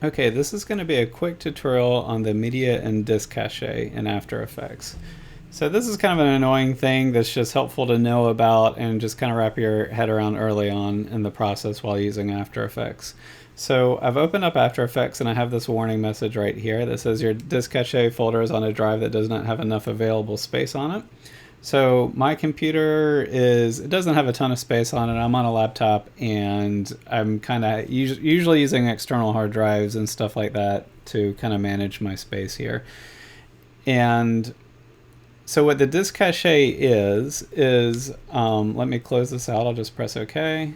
Okay, this is going to be a quick tutorial on the media and disk cache in After Effects. So this is kind of an annoying thing that's just helpful to know about and just kind of wrap your head around early on in the process while using After Effects. So I've opened up After Effects and I have this warning message right here that says your disk cache folder is on a drive that does not have enough available space on it. So my computer it doesn't have a ton of space on it. I'm on a laptop and I'm kind of usually using external hard drives and stuff like that to kind of manage my space here. And so what the disk cache is let me close this out. I'll just press OK.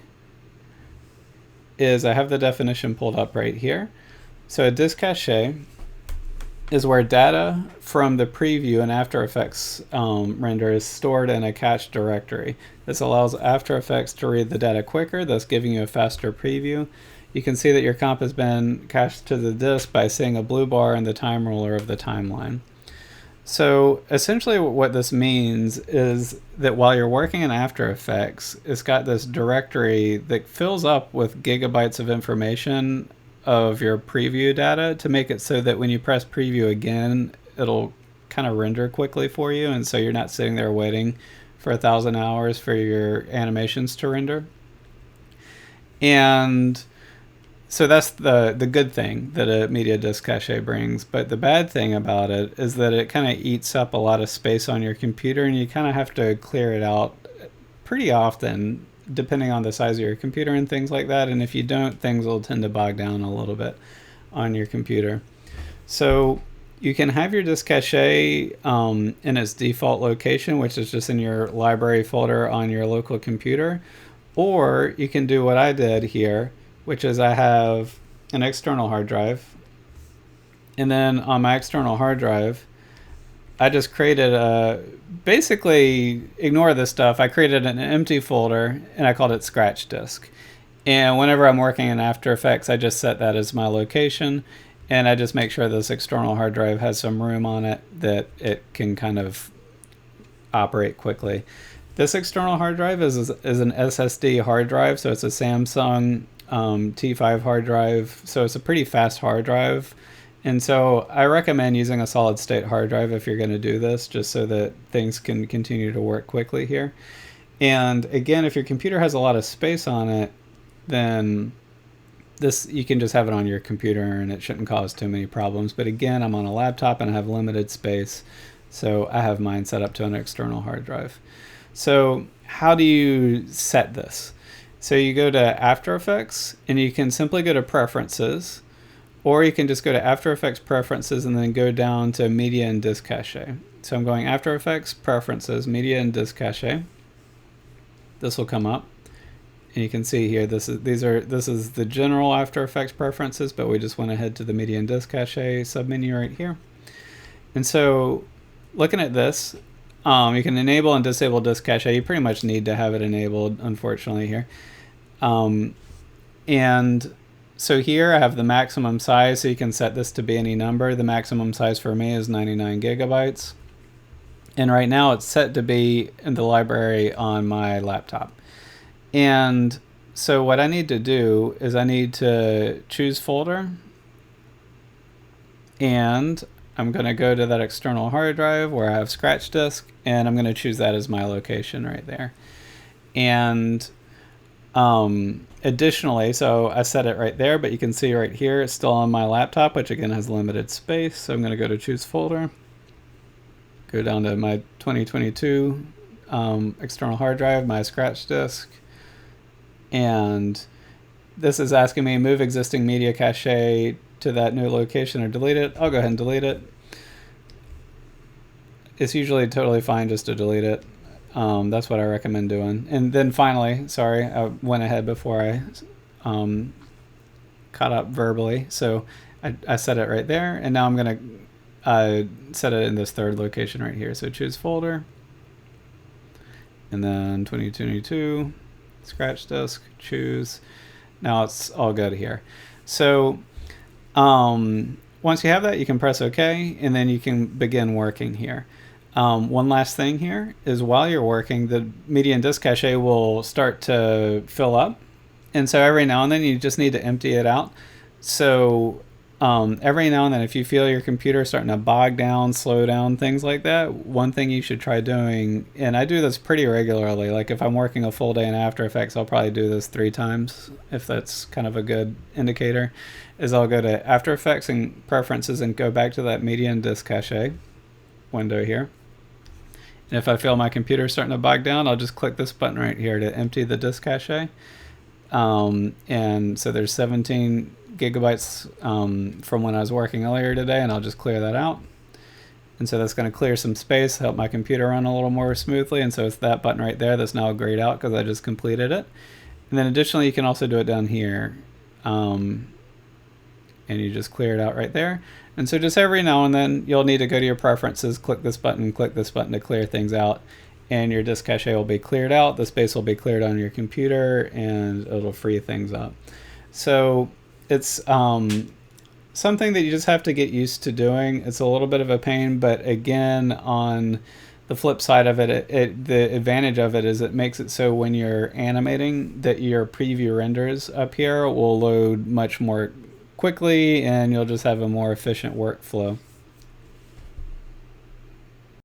I have the definition pulled up right here. So a disk cache is where data from the preview in After Effects render is stored in a cached directory. This allows After Effects to read the data quicker, thus giving you a faster preview. You can see that your comp has been cached to the disk by seeing a blue bar in the time ruler of the timeline. So essentially what this means is that while you're working in After Effects, it's got this directory that fills up with gigabytes of information of your preview data to make it so that when you press preview again, it'll kind of render quickly for you, and so you're not sitting there waiting for 1,000 hours for your animations to render. And so that's the good thing that a media disk cache brings. But the bad thing about it is that it kind of eats up a lot of space on your computer, and you kind of have to clear it out pretty often depending on the size of your computer and things like that. And if you don't, things will tend to bog down a little bit on your computer. So you can have your disk cache in its default location, which is just in your library folder on your local computer. Or you can do what I did here, which is I have an external hard drive. And then on my external hard drive, I just created basically, ignore this stuff. I created an empty folder and I called it Scratch Disk. And whenever I'm working in After Effects, I just set that as my location. And I just make sure this external hard drive has some room on it that it can kind of operate quickly. This external hard drive is an SSD hard drive, so it's a Samsung T5 hard drive. So it's a pretty fast hard drive. And so I recommend using a solid state hard drive if you're going to do this, just so that things can continue to work quickly here. And again, if your computer has a lot of space on it, then you can just have it on your computer and it shouldn't cause too many problems. But again, I'm on a laptop and I have limited space, so I have mine set up to an external hard drive. So how do you set this? So you go to After Effects and you can simply go to Preferences, or you can just go to After Effects Preferences and then go down to Media and Disk Cache. So I'm going After Effects Preferences, Media and Disk Cache. This will come up. And you can see here, this is the general After Effects preferences, but we just went ahead to the Media and Disk Cache submenu right here. And so looking at this, you can enable and disable Disk Cache. You pretty much need to have it enabled, unfortunately, here. And so here I have the maximum size, so you can set this to be any number. The maximum size for me is 99 gigabytes. And right now it's set to be in the library on my laptop. And so what I need to do is I need to choose folder, and I'm going to go to that external hard drive where I have Scratch Disk, and I'm going to choose that as my location right there. And additionally, so I set it right there, but you can see right here it's still on my laptop, which again has limited space. So I'm going to go to choose folder, go down to my 2022 external hard drive, my Scratch Disk. And this is asking me move existing media cache to that new location or delete it. I'll go ahead and delete it. It's usually totally fine just to delete it. That's what I recommend doing. And then finally, sorry, I went ahead before I caught up verbally. So I set it right there, and now I'm going to set it in this third location right here. So choose folder, and then 2022. Scratch Disk, choose. Now it's all good here. So once you have that, you can press OK, and then you can begin working here. One last thing here is while you're working, the media and disk cache will start to fill up. And so every now and then you just need to empty it out. So every now and then, if you feel your computer starting to bog down, slow down, things like that, one thing you should try doing, and I do this pretty regularly, like if I'm working a full day in After Effects, I'll probably do this 3 times, if that's kind of a good indicator, is I'll go to After Effects and Preferences and go back to that Media and Disk Cache window here. And if I feel my computer starting to bog down, I'll just click this button right here to empty the disk cache. And so there's 17 gigabytes from when I was working earlier today, and I'll just clear that out. And so that's going to clear some space, help my computer run a little more smoothly. And so it's that button right there that's now grayed out because I just completed it. And then additionally, you can also do it down here. And you just clear it out right there. And so just every now and then, you'll need to go to your preferences, click this button to clear things out. And your disk cache will be cleared out, the space will be cleared on your computer, and it'll free things up. So it's something that you just have to get used to doing. It's a little bit of a pain, but again, on the flip side of it, the advantage of it is it makes it so when you're animating that your preview renders up here will load much more quickly, and you'll just have a more efficient workflow.